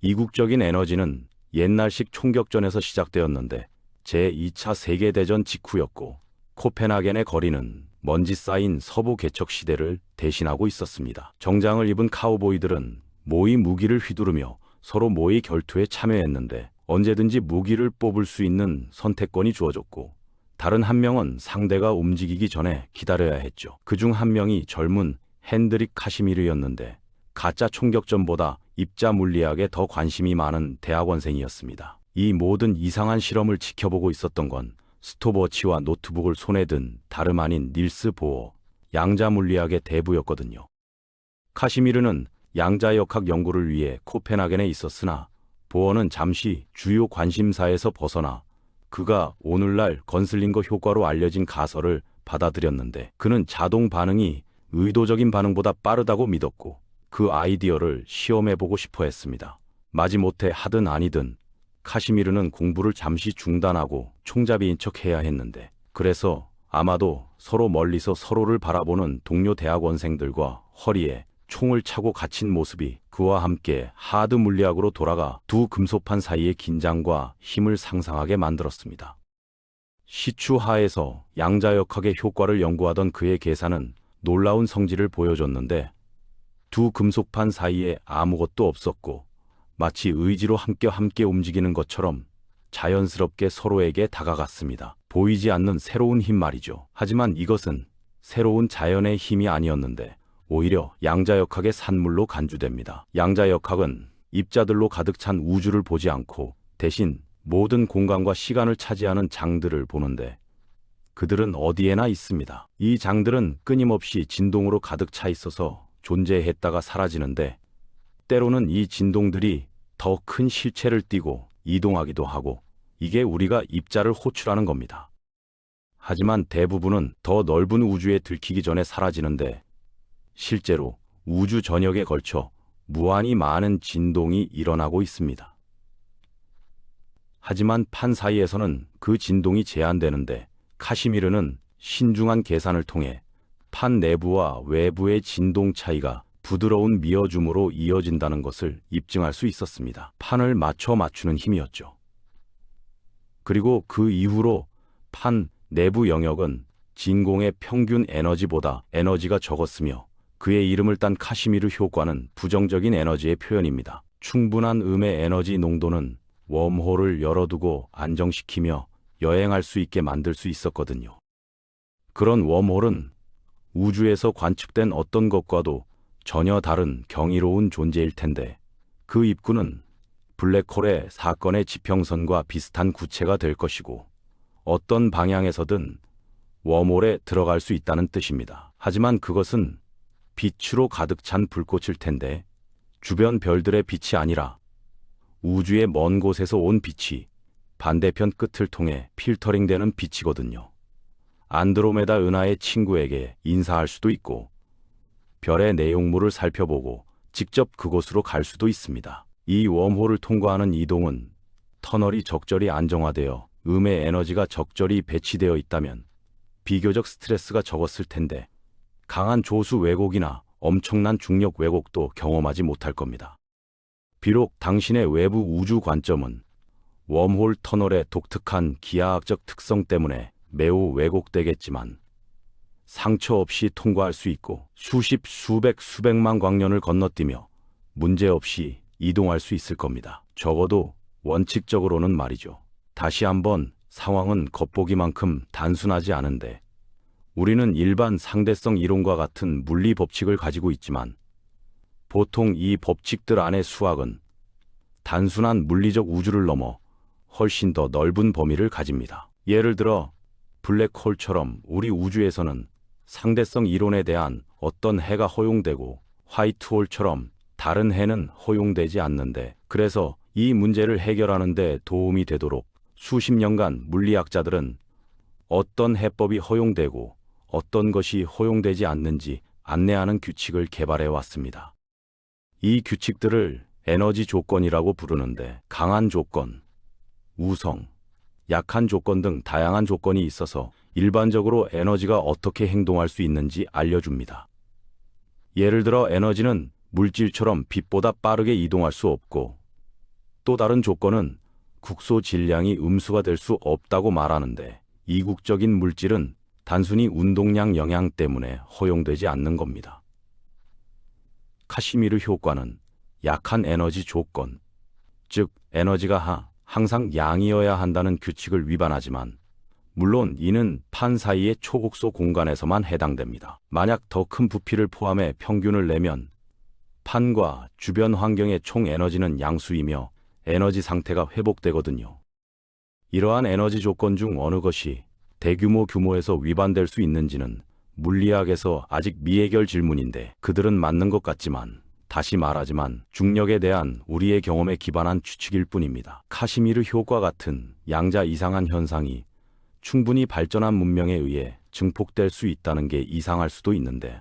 이국적인 에너지는 옛날식 총격전에서 시작되었는데 제2차 세계대전 직후였고 코펜하겐의 거리는 먼지 쌓인 서부 개척 시대를 대신하고 있었습니다. 정장을 입은 카우보이들은 모의 무기를 휘두르며 서로 모의 결투에 참여했는데 언제든지 무기를 뽑을 수 있는 선택권이 주어졌고 다른 한 명은 상대가 움직이기 전에 기다려야 했죠. 그중 한 명이 젊은 핸드릭 카시미르였는데 가짜 총격전보다 입자 물리학에 더 관심이 많은 대학원생이었습니다. 이 모든 이상한 실험을 지켜보고 있었던 건 스톱워치와 노트북을 손에 든 다름 아닌 닐스 보어, 양자 물리학의 대부였거든요. 카시미르는 양자역학 연구를 위해 코펜하겐에 있었으나 보어는 잠시 주요 관심사에서 벗어나 그가 오늘날 건슬링거 효과로 알려진 가설을 받아들였는데, 그는 자동 반응이 의도적인 반응보다 빠르다고 믿었고 그 아이디어를 시험해보고 싶어 했습니다. 마지못해 하든 아니든 카시미르는 공부를 잠시 중단하고 총잡이인 척 해야 했는데, 그래서 아마도 서로 멀리서 서로를 바라보는 동료 대학원생들과 허리에 총을 차고 갇힌 모습이 그와 함께 하드 물리학으로 돌아가 두 금속판 사이의 긴장과 힘을 상상하게 만들었습니다. 시추하에서 양자역학의 효과를 연구하던 그의 계산은 놀라운 성질을 보여줬는데, 두 금속판 사이에 아무것도 없었고 마치 의지로 함께 움직이는 것처럼 자연스럽게 서로에게 다가갔습니다. 보이지 않는 새로운 힘 말이죠. 하지만 이것은 새로운 자연의 힘이 아니었는데 오히려 양자역학의 산물로 간주됩니다. 양자역학은 입자들로 가득 찬 우주를 보지 않고 대신 모든 공간과 시간을 차지하는 장들을 보는데, 그들은 어디에나 있습니다. 이 장들은 끊임없이 진동으로 가득 차 있어서 존재했다가 사라지는데, 때로는 이 진동들이 더 큰 실체를 띠고 이동하기도 하고, 이게 우리가 입자를 호출하는 겁니다. 하지만 대부분은 더 넓은 우주에 들키기 전에 사라지는데, 실제로 우주 전역에 걸쳐 무한히 많은 진동이 일어나고 있습니다. 하지만 판 사이에서는 그 진동이 제한되는데, 카시미르는 신중한 계산을 통해 판 내부와 외부의 진동 차이가 부드러운 미어줌으로 이어진다는 것을 입증할 수 있었습니다. 판을 맞추는 힘이었죠. 그리고 그 이후로 판 내부 영역은 진공의 평균 에너지보다 에너지가 적었으며, 그의 이름을 딴 카시미르 효과는 부정적인 에너지의 표현입니다. 충분한 음의 에너지 농도는 웜홀을 열어두고 안정시키며 여행할 수 있게 만들 수 있었거든요. 그런 웜홀은 우주에서 관측된 어떤 것과도 전혀 다른 경이로운 존재일 텐데, 그 입구는 블랙홀의 사건의 지평선과 비슷한 구체가 될 것이고 어떤 방향에서든 웜홀에 들어갈 수 있다는 뜻입니다. 하지만 그것은 빛으로 가득 찬 불꽃일 텐데, 주변 별들의 빛이 아니라 우주의 먼 곳에서 온 빛이 반대편 끝을 통해 필터링되는 빛이거든요. 안드로메다 은하의 친구에게 인사할 수도 있고 별의 내용물을 살펴보고 직접 그곳으로 갈 수도 있습니다. 이 웜홀을 통과하는 이동은 터널이 적절히 안정화되어 음의 에너지가 적절히 배치되어 있다면 비교적 스트레스가 적었을 텐데, 강한 조수 왜곡이나 엄청난 중력 왜곡도 경험하지 못할 겁니다. 비록 당신의 외부 우주 관점은 웜홀 터널의 독특한 기하학적 특성 때문에 매우 왜곡되겠지만 상처 없이 통과할 수 있고 수십, 수백, 수백만 광년을 건너뛰며 문제없이 이동할 수 있을 겁니다. 적어도 원칙적으로는 말이죠. 다시 한번 상황은 겉보기만큼 단순하지 않은데, 우리는 일반 상대성 이론과 같은 물리 법칙을 가지고 있지만 보통 이 법칙들 안의 수학은 단순한 물리적 우주를 넘어 훨씬 더 넓은 범위를 가집니다. 예를 들어 블랙홀처럼 우리 우주에서는 상대성 이론에 대한 어떤 해가 허용되고 화이트홀처럼 다른 해는 허용되지 않는데, 그래서 이 문제를 해결하는 데 도움이 되도록 수십 년간 물리학자들은 어떤 해법이 허용되고 어떤 것이 허용되지 않는지 안내하는 규칙을 개발해 왔습니다. 이 규칙들을 에너지 조건이라고 부르는데, 강한 조건, 우성, 약한 조건 등 다양한 조건이 있어서 일반적으로 에너지가 어떻게 행동할 수 있는지 알려줍니다. 예를 들어 에너지는 물질처럼 빛보다 빠르게 이동할 수 없고, 또 다른 조건은 국소 질량이 음수가 될 수 없다고 말하는데, 이국적인 물질은 단순히 운동량 영향 때문에 허용되지 않는 겁니다. 카시미르 효과는 약한 에너지 조건, 즉 에너지가 항상 양이어야 한다는 규칙을 위반하지만, 물론 이는 판 사이의 초곡소 공간에서만 해당됩니다. 만약 더 큰 부피를 포함해 평균을 내면 판과 주변 환경의 총 에너지는 양수이며 에너지 상태가 회복되거든요. 이러한 에너지 조건 중 어느 것이 대규모 규모에서 위반될 수 있는지는 물리학에서 아직 미해결 질문인데 그들은 맞는 것 같지만, 다시 말하지만 중력에 대한 우리의 경험에 기반한 추측일 뿐입니다. 카시미르 효과 같은 양자 이상한 현상이 충분히 발전한 문명에 의해 증폭될 수 있다는 게 이상할 수도 있는데,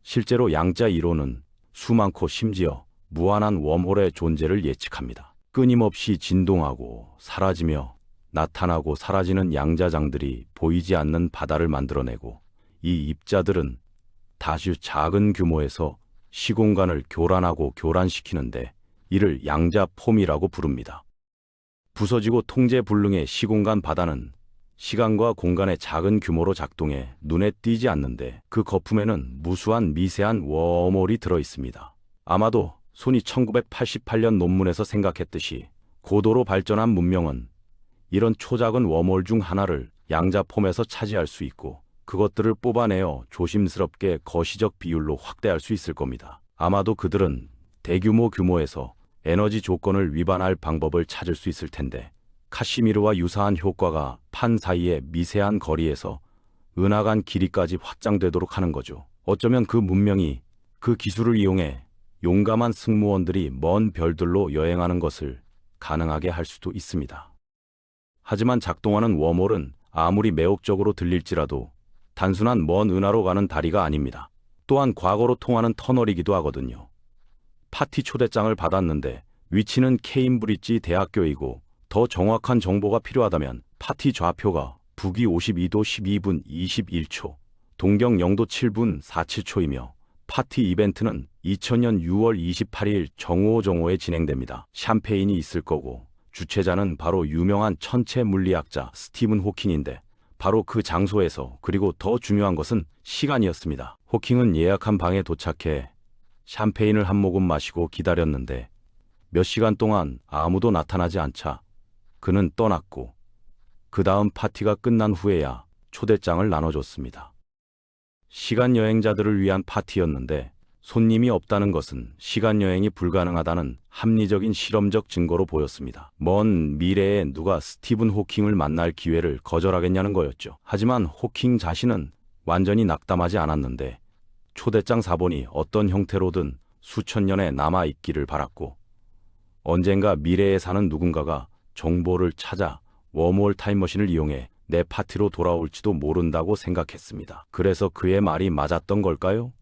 실제로 양자 이론은 수많고 심지어 무한한 웜홀의 존재를 예측합니다. 끊임없이 진동하고 사라지며 나타나고 사라지는 양자장들이 보이지 않는 바다를 만들어내고, 이 입자들은 다시 작은 규모에서 시공간을 교란하고 교란시키는데 이를 양자폼이라고 부릅니다. 부서지고 통제불능의 시공간 바다는 시간과 공간의 작은 규모로 작동해 눈에 띄지 않는데 그 거품에는 무수한 미세한 웜홀이 들어있습니다. 아마도 손이 1988년 논문에서 생각했듯이 고도로 발전한 문명은 이런 초작은 웜홀 중 하나를 양자폼에서 차지할 수 있고, 그것들을 뽑아내어 조심스럽게 거시적 비율로 확대할 수 있을 겁니다. 아마도 그들은 대규모 규모에서 에너지 조건을 위반할 방법을 찾을 수 있을 텐데, 카시미르와 유사한 효과가 판 사이의 미세한 거리에서 은하간 길이까지 확장되도록 하는 거죠. 어쩌면 그 문명이 그 기술을 이용해 용감한 승무원들이 먼 별들로 여행하는 것을 가능하게 할 수도 있습니다. 하지만 작동하는 웜홀은 아무리 매혹적으로 들릴지라도 단순한 먼 은하로 가는 다리가 아닙니다. 또한 과거로 통하는 터널이기도 하거든요. 파티 초대장을 받았는데 위치는 케임브리지 대학교이고, 더 정확한 정보가 필요하다면 파티 좌표가 북위 52도 12분 21초, 동경 0도 7분 47초이며 파티 이벤트는 2000년 6월 28일 정오에 진행됩니다. 샴페인이 있을 거고, 주최자는 바로 유명한 천체 물리학자 스티븐 호킹인데, 바로 그 장소에서, 그리고 더 중요한 것은 시간이었습니다. 호킹은 예약한 방에 도착해 샴페인을 한 모금 마시고 기다렸는데 몇 시간 동안 아무도 나타나지 않자 그는 떠났고, 그 다음 파티가 끝난 후에야 초대장을 나눠줬습니다. 시간 여행자들을 위한 파티였는데 손님이 없다는 것은 시간 여행이 불가능하다는 합리적인 실험적 증거로 보였습니다. 먼 미래에 누가 스티븐 호킹을 만날 기회를 거절하겠냐는 거였죠. 하지만 호킹 자신은 완전히 낙담하지 않았는데, 초대장 사본이 어떤 형태로든 수천 년에 남아있기를 바랐고, 언젠가 미래에 사는 누군가가 정보를 찾아 웜홀 타임머신을 이용해 내 파티로 돌아올지도 모른다고 생각했습니다. 그래서 그의 말이 맞았던 걸까요?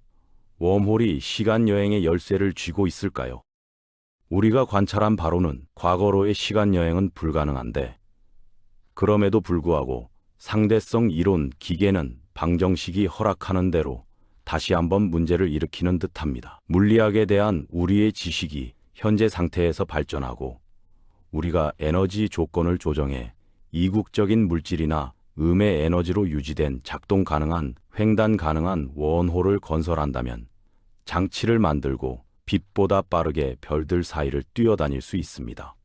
웜홀이 시간 여행의 열쇠를 쥐고 있을까요? 우리가 관찰한 바로는 과거로의 시간 여행은 불가능한데, 그럼에도 불구하고 상대성 이론 기계는 방정식이 허락하는 대로 다시 한번 문제를 일으키는 듯합니다. 물리학에 대한 우리의 지식이 현재 상태에서 발전하고, 우리가 에너지 조건을 조정해 이국적인 물질이나 음의 에너지로 유지된 작동 가능한 횡단 가능한 원홀을 건설한다면 장치를 만들고 빛보다 빠르게 별들 사이를 뛰어다닐 수 있습니다.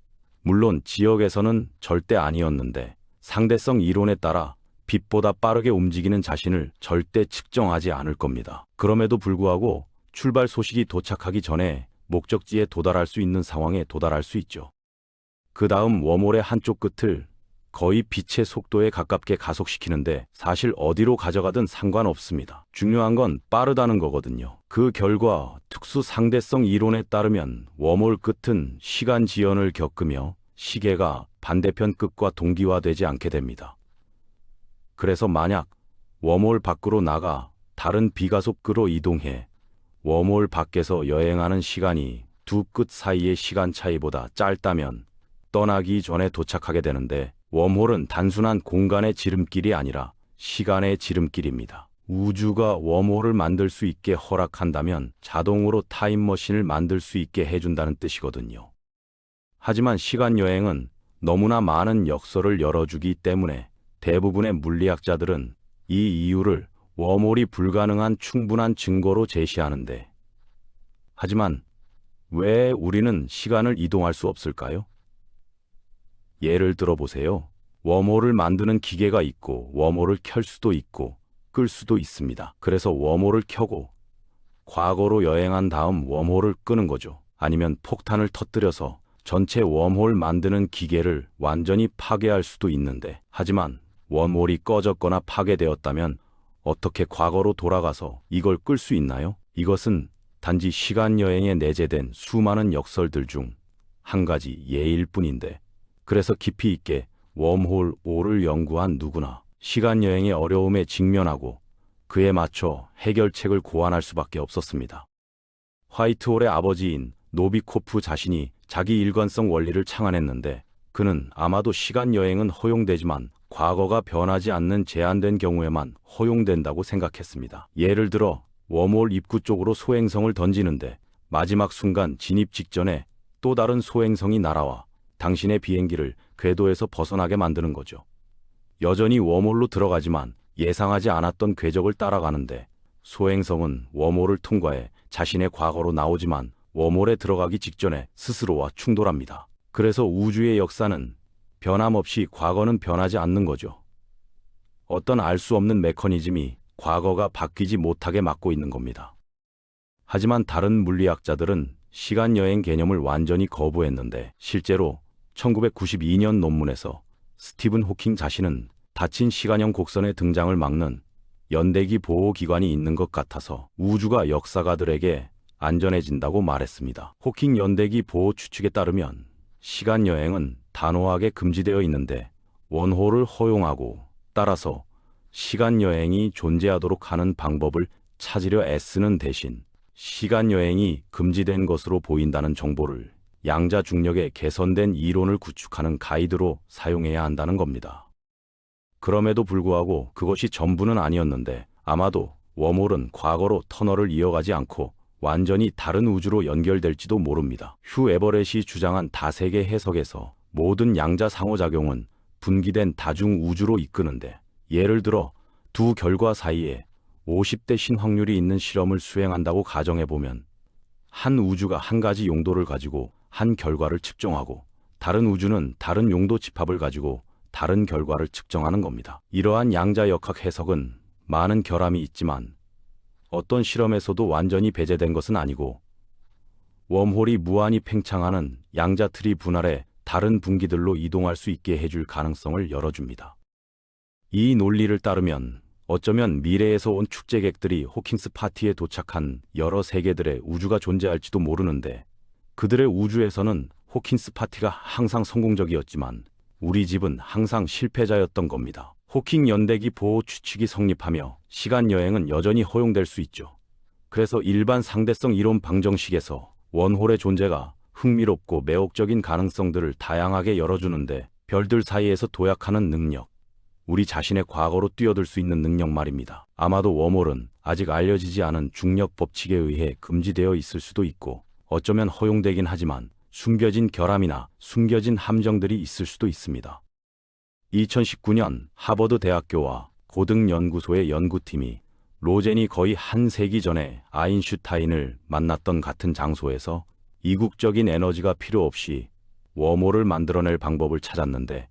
물론 지역에서는 절대 아니었는데, 상대성 이론에 따라 빛보다 빠르게 움직이는 자신을 절대 측정하지 않을 겁니다. 그럼에도 불구하고 출발 소식이 도착하기 전에 목적지에 도달할 수 있는 상황에 도달할 수 있죠. 그 다음 웜홀의 한쪽 끝을 거의 빛의 속도에 가깝게 가속시키는데, 사실 어디로 가져가든 상관없습니다. 중요한 건 빠르다는 거거든요. 그 결과 특수 상대성 이론에 따르면 웜홀 끝은 시간 지연을 겪으며 시계가 반대편 끝과 동기화되지 않게 됩니다. 그래서 만약 웜홀 밖으로 나가 다른 비가속으로 이동해 웜홀 밖에서 여행하는 시간이 두 끝 사이의 시간 차이보다 짧다면 떠나기 전에 도착하게 되는데, 웜홀은 단순한 공간의 지름길이 아니라 시간의 지름길입니다. 우주가 웜홀을 만들 수 있게 허락한다면 자동으로 타임머신을 만들 수 있게 해준다는 뜻이거든요. 하지만 시간 여행은 너무나 많은 역설을 열어주기 때문에 대부분의 물리학자들은 이 이유를 웜홀이 불가능한 충분한 증거로 제시하는데, 하지만 왜 우리는 시간을 이동할 수 없을까요? 예를 들어보세요. 웜홀을 만드는 기계가 있고 웜홀을 켤 수도 있고 끌 수도 있습니다. 그래서 웜홀을 켜고 과거로 여행한 다음 웜홀을 끄는 거죠. 아니면 폭탄을 터뜨려서 전체 웜홀 만드는 기계를 완전히 파괴할 수도 있는데, 하지만 웜홀이 꺼졌거나 파괴되었다면 어떻게 과거로 돌아가서 이걸 끌 수 있나요? 이것은 단지 시간 여행에 내재된 수많은 역설들 중 한 가지 예일 뿐인데, 그래서 깊이 있게 웜홀 5를 연구한 누구나 시간 여행의 어려움에 직면하고 그에 맞춰 해결책을 고안할 수밖에 없었습니다. 화이트홀의 아버지인 노비코프 자신이 자기 일관성 원리를 창안했는데, 그는 아마도 시간 여행은 허용되지만 과거가 변하지 않는 제한된 경우에만 허용된다고 생각했습니다. 예를 들어 웜홀 입구 쪽으로 소행성을 던지는데 마지막 순간 진입 직전에 또 다른 소행성이 날아와 당신의 비행기를 궤도에서 벗어나게 만드는 거죠. 여전히 웜홀로 들어가지만 예상하지 않았던 궤적을 따라가는데, 소행성은 웜홀을 통과해 자신의 과거로 나오지만 웜홀에 들어가기 직전에 스스로와 충돌합니다. 그래서 우주의 역사는 변함없이 과거는 변하지 않는 거죠. 어떤 알 수 없는 메커니즘이 과거가 바뀌지 못하게 막고 있는 겁니다. 하지만 다른 물리학자들은 시간여행 개념을 완전히 거부했는데, 실제로 1992년 논문에서 스티븐 호킹 자신은 닫힌 시간형 곡선의 등장을 막는 연대기 보호기관이 있는 것 같아서 우주가 역사가들에게 안전해진다고 말했습니다. 호킹 연대기 보호 추측에 따르면 시간여행은 단호하게 금지되어 있는데 원호를 허용하고, 따라서 시간여행이 존재하도록 하는 방법을 찾으려 애쓰는 대신 시간여행이 금지된 것으로 보인다는 정보를 양자 중력의 개선된 이론을 구축하는 가이드로 사용해야 한다는 겁니다. 그럼에도 불구하고 그것이 전부는 아니었는데, 아마도 웜홀은 과거로 터널을 이어가지 않고 완전히 다른 우주로 연결될지도 모릅니다. 휴 에버렛이 주장한 다세계 해석에서 모든 양자 상호작용은 분기된 다중 우주로 이끄는데, 예를 들어 두 결과 사이에 50대 신확률이 있는 실험을 수행한다고 가정해보면 한 우주가 한 가지 용도를 가지고 한 결과를 측정하고, 다른 우주는 다른 용도 집합을 가지고 다른 결과를 측정하는 겁니다. 이러한 양자역학 해석은 많은 결함이 있지만 어떤 실험에서도 완전히 배제된 것은 아니고, 웜홀이 무한히 팽창하는 양자트리 분할에 다른 분기들로 이동할 수 있게 해줄 가능성을 열어줍니다. 이 논리를 따르면 어쩌면 미래에서 온 축제객들이 호킹스 파티에 도착한 여러 세계들의 우주가 존재할지도 모르는데, 그들의 우주에서는 호킹스 파티가 항상 성공적이었지만 우리 집은 항상 실패자였던 겁니다. 호킹 연대기 보호 추측이 성립하며 시간여행은 여전히 허용될 수 있죠. 그래서 일반 상대성 이론 방정식에서 원홀의 존재가 흥미롭고 매혹적인 가능성들을 다양하게 열어주는데, 별들 사이에서 도약하는 능력, 우리 자신의 과거로 뛰어들 수 있는 능력 말입니다. 아마도 웜홀은 아직 알려지지 않은 중력 법칙에 의해 금지되어 있을 수도 있고, 어쩌면 허용되긴 하지만 숨겨진 결함이나 숨겨진 함정들이 있을 수도 있습니다. 2019년 하버드 대학교와 고등연구소의 연구팀이 로젠이 거의 한 세기 전에 아인슈타인을 만났던 같은 장소에서 이국적인 에너지가 필요 없이 웜홀을 만들어낼 방법을 찾았는데,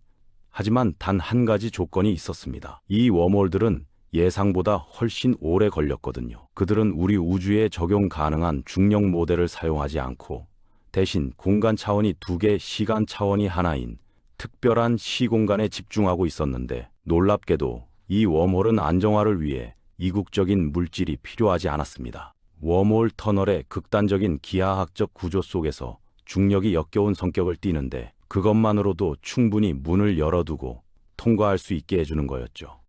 하지만 단 한 가지 조건이 있었습니다. 이 웜홀들은 예상보다 훨씬 오래 걸렸거든요. 그들은 우리 우주에 적용 가능한 중력 모델을 사용하지 않고 대신 공간 차원이 2개, 시간 차원이 하나인 특별한 시공간에 집중하고 있었는데, 놀랍게도 이 웜홀은 안정화를 위해 이국적인 물질이 필요하지 않았습니다. 웜홀 터널의 극단적인 기하학적 구조 속에서 중력이 역겨운 성격을 띠는데, 그것만으로도 충분히 문을 열어두고 통과할 수 있게 해주는 거였죠.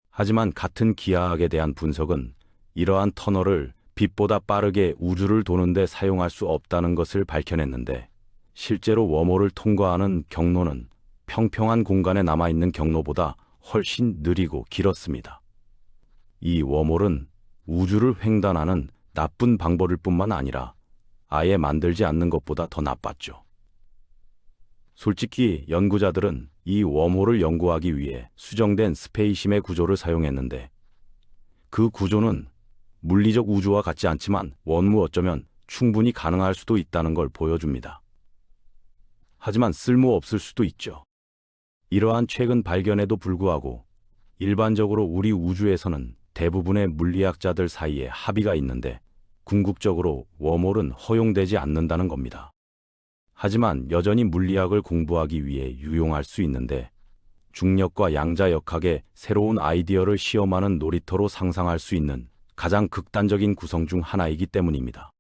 하지만 같은 기하학에 대한 분석은 이러한 터널을 빛보다 빠르게 우주를 도는데 사용할 수 없다는 것을 밝혀냈는데, 실제로 웜홀을 통과하는 경로는 평평한 공간에 남아있는 경로보다 훨씬 느리고 길었습니다. 이 웜홀은 우주를 횡단하는 나쁜 방법일 뿐만 아니라 아예 만들지 않는 것보다 더 나빴죠. 솔직히 연구자들은 이 웜홀을 연구하기 위해 수정된 스페이심의 구조를 사용했는데, 그 구조는 물리적 우주와 같지 않지만 원무 어쩌면 충분히 가능할 수도 있다는 걸 보여줍니다. 하지만 쓸모없을 수도 있죠. 이러한 최근 발견에도 불구하고 일반적으로 우리 우주에서는 대부분의 물리학자들 사이에 합의가 있는데, 궁극적으로 웜홀은 허용되지 않는다는 겁니다. 하지만 여전히 물리학을 공부하기 위해 유용할 수 있는데, 중력과 양자역학의 새로운 아이디어를 시험하는 놀이터로 상상할 수 있는 가장 극단적인 구성 중 하나이기 때문입니다.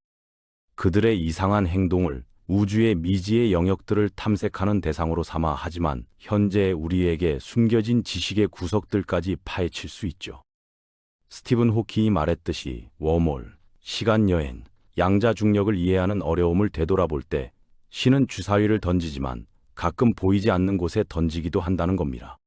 그들의 이상한 행동을 우주의 미지의 영역들을 탐색하는 대상으로 삼아 하지만 현재 우리에게 숨겨진 지식의 구석들까지 파헤칠 수 있죠. 스티븐 호킹이 말했듯이 웜홀, 시간여행, 양자중력을 이해하는 어려움을 되돌아볼 때 신은 주사위를 던지지만 가끔 보이지 않는 곳에 던지기도 한다는 겁니다.